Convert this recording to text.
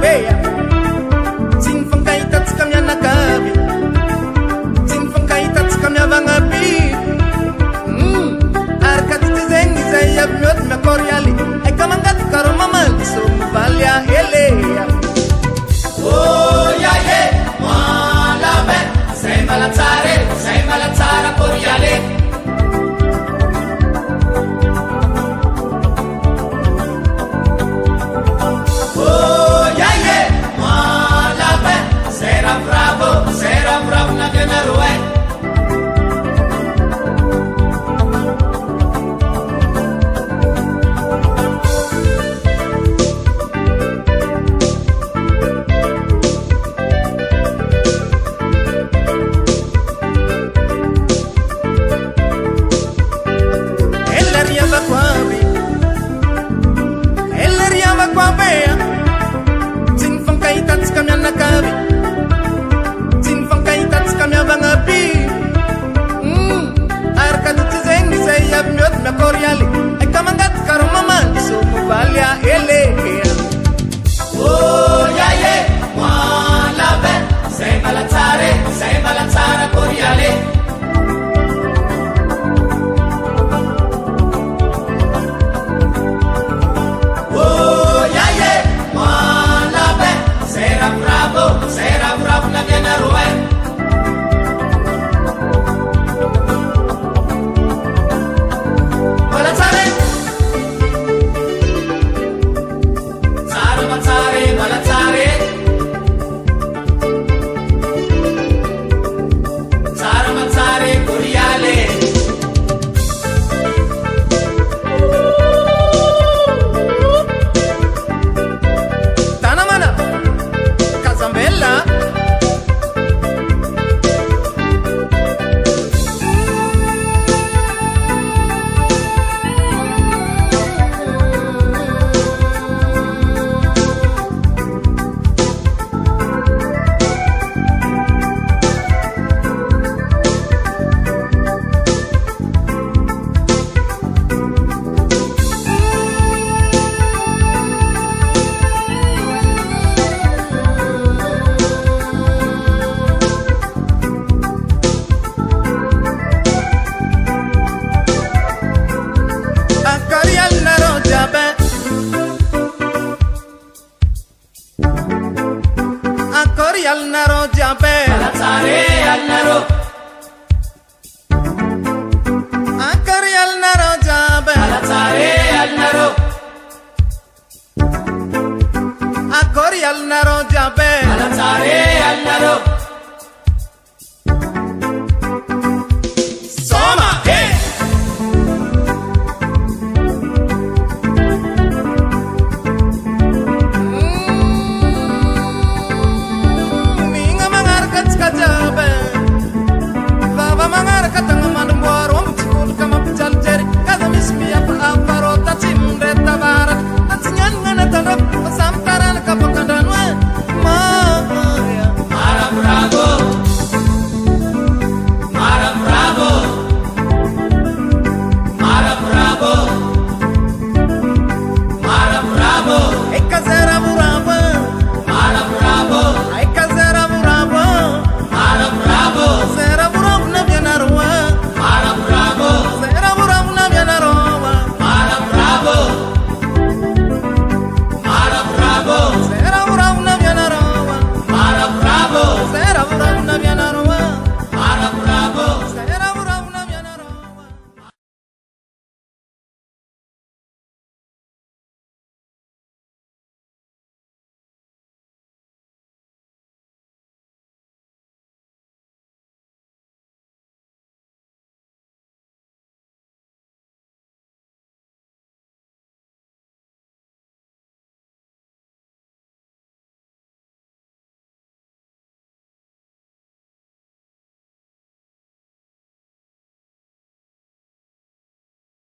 bea tsy nifankahitatsika mianakavy tsy nifankahitatsika miavagna biby araka ty zegny zay avy miôdy miakôry aly aika mangaty karo mamaly so mivaly ahelea yaye malabe say malatsara kôry aly Bravo na genarue Elleriava qua bea sin fankahitatsika mianakavy miavagna biby araka ty zegny zay avy miôdy miakôry aly aika mangaty karo mamaly so mivaly ahelea yaye malabe say malatsara kôry aly yaye malabe say bravo na genarue al naro jabe malatsare al naro akari al naro jabe malatsare al naro akori al naro jabe malatsare al naro